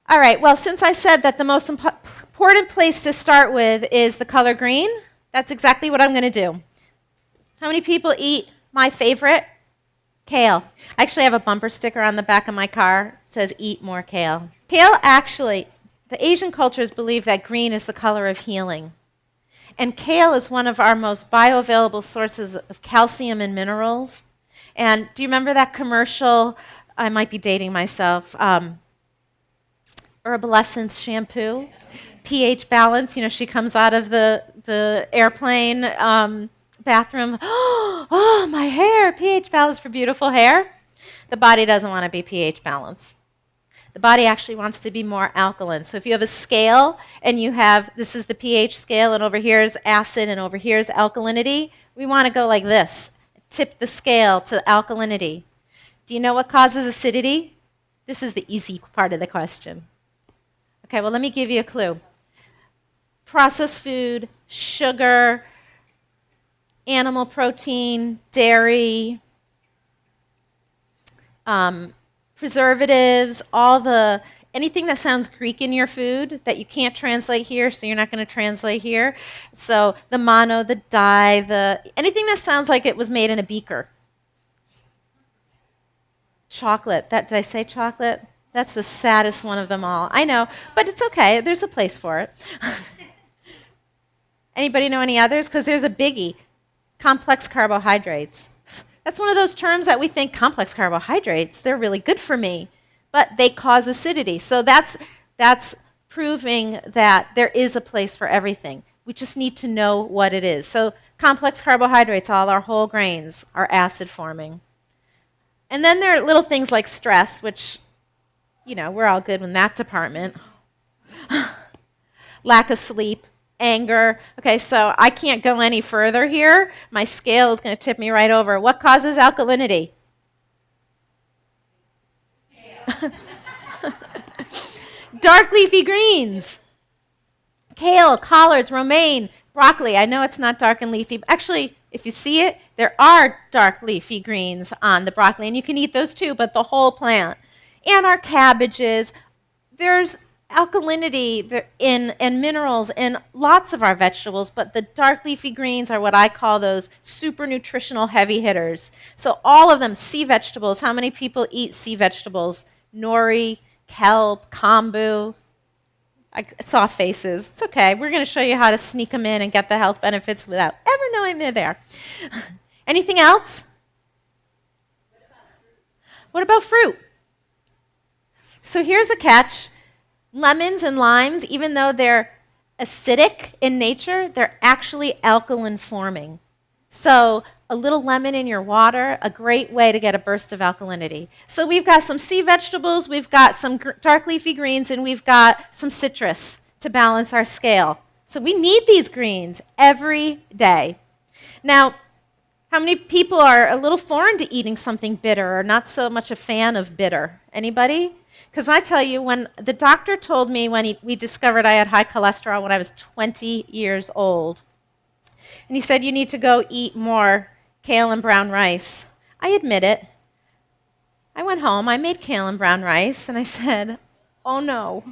All right, well, since I said that the most important place to start with is the color green, that's exactly what I'm going to do. How many people eat my favorite? Kale. I actually have a bumper sticker on the back of my car. It says, eat more kale. Kale actually, the Asian cultures believe that green is the color of healing. And kale is one of our most bioavailable sources of calcium and minerals. And do you remember that commercial? I might be dating myself. Herbal Essence shampoo, pH balance. You know, she comes out of the airplane bathroom. Oh, my hair, pH balance for beautiful hair. The body doesn't want to be pH balanced. The body actually wants to be more alkaline. So if you have a scale and you have, this is the pH scale, and over here is acid, and over here is alkalinity, we want to go like this. Tip the scale to alkalinity. Do you know what causes acidity? This is the easy part of the question. Okay, well, let me give you a clue. Processed food, sugar, animal protein, dairy, preservatives, anything that sounds Greek in your food that you can't translate here, so you're not going to translate here. So the mono, the di, anything that sounds like it was made in a beaker. Chocolate. Did I say chocolate? That's the saddest one of them all. I know, but it's okay. There's a place for it. Anybody know any others? Because there's a biggie. Complex carbohydrates. That's one of those terms that we think complex carbohydrates, they're really good for me, but they cause acidity. So that's proving that there is a place for everything. We just need to know what it is. So complex carbohydrates, all our whole grains, are acid forming. And then there are little things like stress, which, you know, we're all good in that department. Lack of sleep, anger. Okay, so I can't go any further here. My scale is going to tip me right over. What causes alkalinity? Dark leafy greens. Kale, collards, romaine, broccoli. I know it's not dark and leafy. Actually, if you see it, there are dark leafy greens on the broccoli, and you can eat those too, but the whole plant. And our cabbages. There's alkalinity and minerals in lots of our vegetables, but the dark leafy greens are what I call those super nutritional heavy hitters. So all of them, sea vegetables. How many people eat sea vegetables? Nori, kelp, kombu. I saw faces. It's okay. We're going to show you how to sneak them in and get the health benefits without ever knowing they're there. Anything else? What about fruit? So here's a catch. Lemons and limes, even though they're acidic in nature, they're actually alkaline forming. So a little lemon in your water, a great way to get a burst of alkalinity. So we've got some sea vegetables, we've got some dark leafy greens, and we've got some citrus to balance our scale. So we need these greens every day. Now, how many people are a little foreign to eating something bitter or not so much a fan of bitter? Anybody? Because I tell you, when the doctor told me when we discovered I had high cholesterol when I was 20 years old, and he said, you need to go eat more kale and brown rice. I admit it. I went home, I made kale and brown rice, and I said, oh no,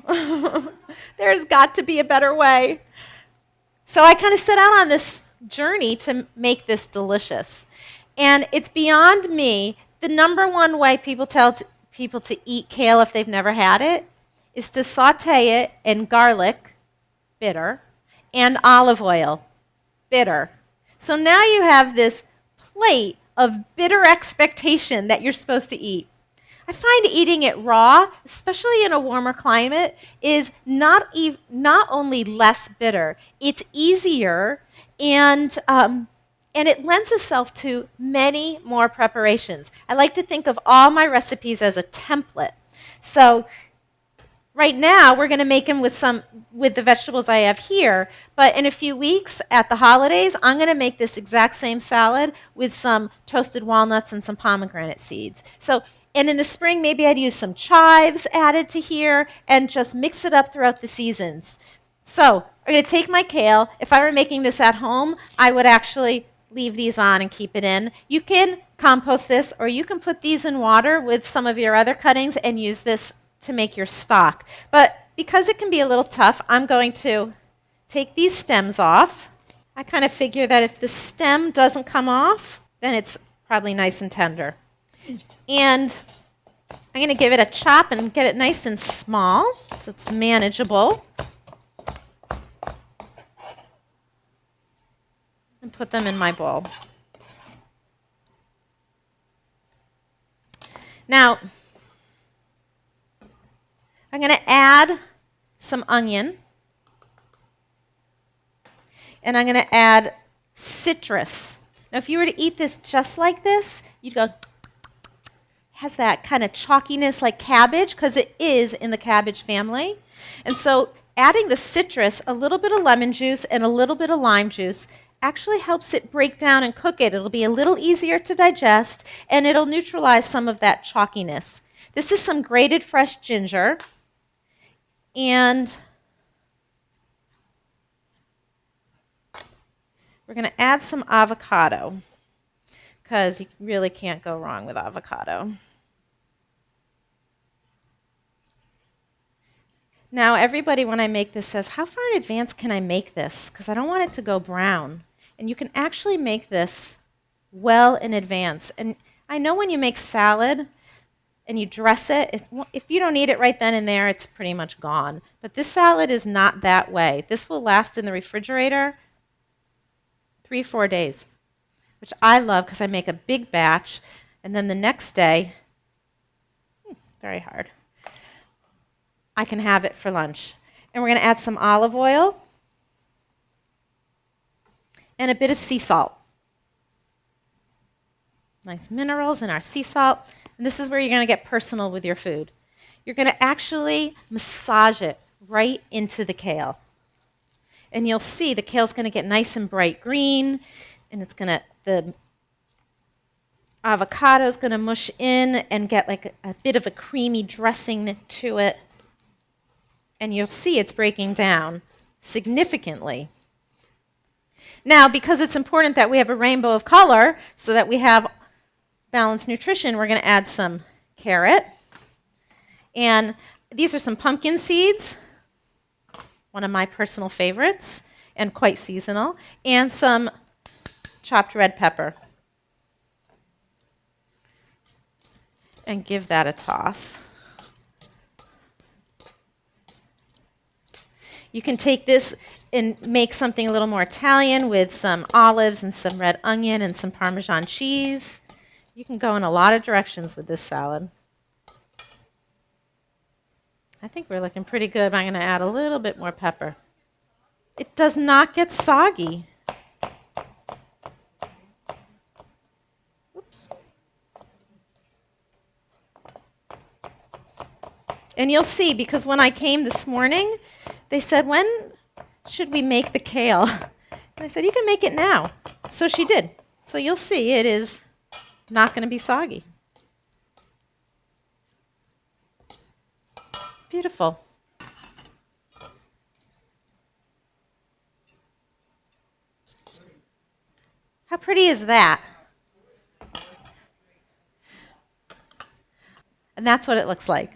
there's got to be a better way. So I kind of set out on this journey to make this delicious. And it's beyond me. The number one way people tell people to eat kale if they've never had it is to saute it in garlic, bitter, and olive oil, bitter. So now you have this plate of bitter expectation that you're supposed to eat. I find eating it raw, especially in a warmer climate, is not only less bitter, it's easier, and it lends itself to many more preparations. I like to think of all my recipes as a template. So right now, we're going to make them with the vegetables I have here, but in a few weeks at the holidays, I'm going to make this exact same salad with some toasted walnuts and some pomegranate seeds. And in the spring, maybe I'd use some chives added to here and just mix it up throughout the seasons. So I'm going to take my kale. If I were making this at home, I would actually leave these on and keep it in. You can compost this, or you can put these in water with some of your other cuttings and use this to make your stock. But because it can be a little tough, I'm going to take these stems off. I kind of figure that if the stem doesn't come off, then it's probably nice and tender. And I'm going to give it a chop and get it nice and small so it's manageable. And put them in my bowl. Now, I'm going to add some onion. And I'm going to add citrus. Now, if you were to eat this just like this, you'd go, has that kind of chalkiness like cabbage, because it is in the cabbage family. And so adding the citrus, a little bit of lemon juice and a little bit of lime juice actually helps it break down and cook it. It'll be a little easier to digest, and it'll neutralize some of that chalkiness. This is some grated fresh ginger, and we're going to add some avocado, because you really can't go wrong with avocado. Now, everybody, when I make this, says, how far in advance can I make this? Because I don't want it to go brown. And you can actually make this well in advance. And I know when you make salad and you dress it, if you don't eat it right then and there, it's pretty much gone. But this salad is not that way. This will last in the refrigerator 3-4 days, which I love because I make a big batch. And then the next day, very hard, I can have it for lunch. And we're going to add some olive oil and a bit of sea salt. Nice minerals in our sea salt. And this is where you're going to get personal with your food. You're going to actually massage it right into the kale. And you'll see the kale's going to get nice and bright green, and the avocado's going to mush in and get like a bit of a creamy dressing to it. And you'll see it's breaking down significantly. Now, because it's important that we have a rainbow of color so that we have balanced nutrition, we're going to add some carrot. And these are some pumpkin seeds, one of my personal favorites and quite seasonal, and some chopped red pepper. And give that a toss. You can take this and make something a little more Italian with some olives and some red onion and some Parmesan cheese. You can go in a lot of directions with this salad. I think we're looking pretty good. I'm going to add a little bit more pepper. It does not get soggy. Oops. And you'll see, because when I came this morning, they said, when should we make the kale? And I said, you can make it now. So she did. So you'll see it is not going to be soggy. Beautiful. How pretty is that? And that's what it looks like.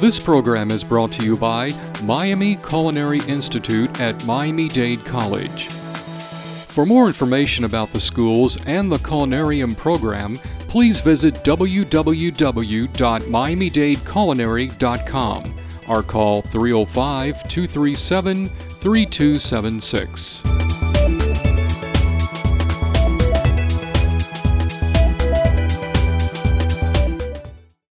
This program is brought to you by Miami Culinary Institute at Miami-Dade College. For more information about the schools and the culinarium program, please visit www.miamidadeculinary.com or call 305-237-3276.